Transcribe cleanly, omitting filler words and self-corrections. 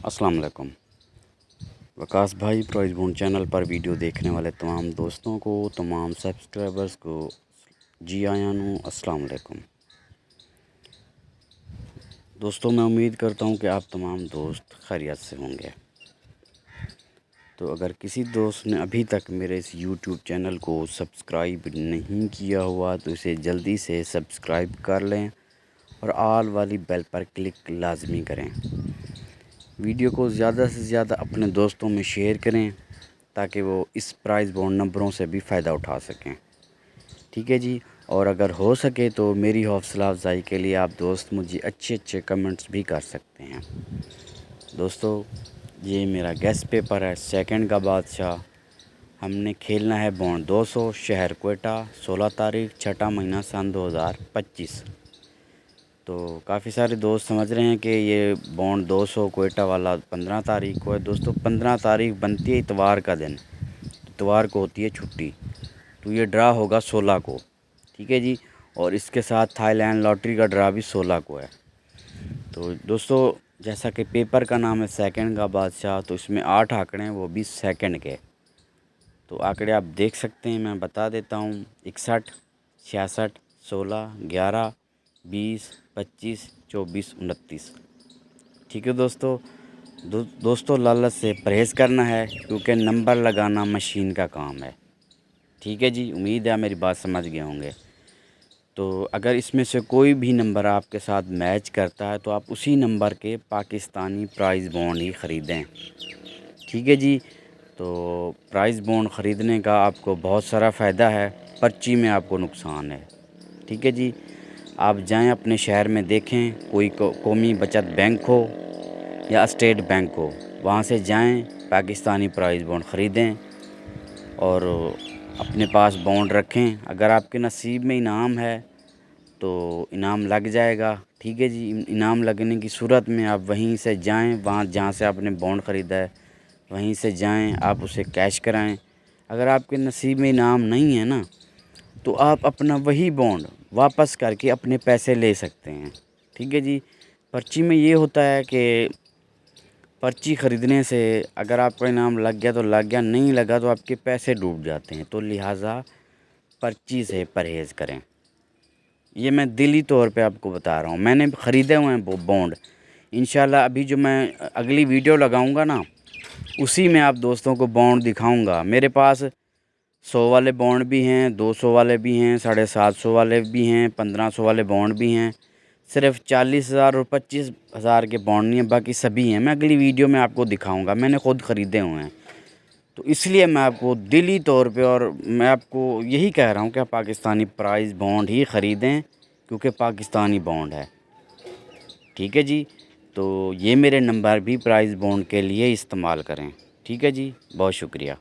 अस्सलाम वालेकुम। वकास भाई प्राइस बॉन्ड चैनल पर वीडियो देखने वाले तमाम दोस्तों को, तमाम सब्सक्राइबर्स को जी आया नू अस्सलाम वालेकुम। दोस्तों, मैं उम्मीद करता हूँ कि आप तमाम दोस्त खैरियत से होंगे। तो अगर किसी दोस्त ने अभी तक मेरे इस यूट्यूब चैनल को सब्सक्राइब नहीं किया हुआ तो इसे जल्दी से सब्सक्राइब कर लें और ऑल वाली बेल पर क्लिक लाजमी करें। वीडियो को ज़्यादा से ज़्यादा अपने दोस्तों में शेयर करें ताकि वो इस प्राइज़ बॉन्ड नंबरों से भी फ़ायदा उठा सकें। ठीक है जी। और अगर हो सके तो मेरी हौसला अफजाई के लिए आप दोस्त मुझे अच्छे अच्छे कमेंट्स भी कर सकते हैं। दोस्तों, ये मेरा गेस्ट पेपर है, सेकंड का बादशाह। हमने खेलना है बॉन्ड 200, शहर क्वेटा, 16 तारीख, छठा महीना सन 2025। तो काफ़ी सारे दोस्त समझ रहे हैं कि ये बॉन्ड 200 क्वेटा वाला 15 तारीख को है। दोस्तों, 15 तारीख बनती है इतवार का दिन, इतवार को होती है छुट्टी, तो ये ड्रा होगा 16 को। ठीक है जी। और इसके साथ थाईलैंड लॉटरी का ड्रा भी 16 को है। तो दोस्तों, जैसा कि पेपर का नाम है सेकंड का बादशाह, तो इसमें 8 आंकड़े हैं, वो भी सेकंड के। तो आंकड़े आप देख सकते हैं, मैं बता देता हूँ। 61, 66, 16, 11, 20, 25, 24, 29। ठीक है दोस्तों। दोस्तों, लालच से परहेज़ करना है क्योंकि नंबर लगाना मशीन का काम है। ठीक है जी। उम्मीद है मेरी बात समझ गए होंगे। तो अगर इसमें से कोई भी नंबर आपके साथ मैच करता है तो आप उसी नंबर के पाकिस्तानी प्राइज़ बॉन्ड ही ख़रीदें। ठीक है जी। तो प्राइज़ बॉन्ड ख़रीदने का आपको बहुत सारा फ़ायदा है, पर्ची में आपको नुकसान है। ठीक है जी। आप जाएं अपने शहर में, देखें कोई कौमी बचत बैंक हो या स्टेट बैंक हो, वहाँ से जाएं, पाकिस्तानी प्राइज़ बॉन्ड ख़रीदें और अपने पास बॉन्ड रखें। अगर आपके नसीब में इनाम है तो इनाम लग जाएगा। ठीक है जी। इनाम लगने की सूरत में आप वहीं से जाएं, वहाँ जहाँ से आपने बॉन्ड ख़रीदा है वहीं से जाएं, आप उसे कैश कराएं। अगर आपके नसीब में इनाम नहीं है ना, तो आप अपना वही बॉन्ड वापस करके अपने पैसे ले सकते हैं। ठीक है जी। पर्ची में ये होता है कि पर्ची ख़रीदने से अगर आपका इनाम लग गया तो लग गया, नहीं लगा तो आपके पैसे डूब जाते हैं। तो लिहाजा पर्ची से परहेज़ करें। ये मैं दिली तौर पे आपको बता रहा हूँ, मैंने ख़रीदे हुए हैं बॉन्ड। इंशाल्लाह अभी जो मैं अगली वीडियो लगाऊंगा ना, उसी में आप दोस्तों को बॉन्ड दिखाऊंगा। मेरे पास 100 वाले बॉन्ड भी हैं, 200 वाले भी हैं, 750 वाले भी हैं, 1500 वाले बॉन्ड भी हैं। सिर्फ 40,000 और 25,000 के बॉन्ड नहीं हैं, बाकी सभी हैं। मैं अगली वीडियो में आपको दिखाऊंगा, मैंने ख़ुद ख़रीदे हुए हैं। तो इसलिए मैं आपको दिली तौर पे, और मैं आपको यही कह रहा हूँ कि आप पाकिस्तानी प्राइज़ बॉन्ड ही ख़रीदें क्योंकि पाकिस्तानी बॉन्ड है। ठीक है जी। तो ये मेरे नंबर भी प्राइज़ बॉन्ड के लिए इस्तेमाल करें। ठीक है जी। बहुत शुक्रिया।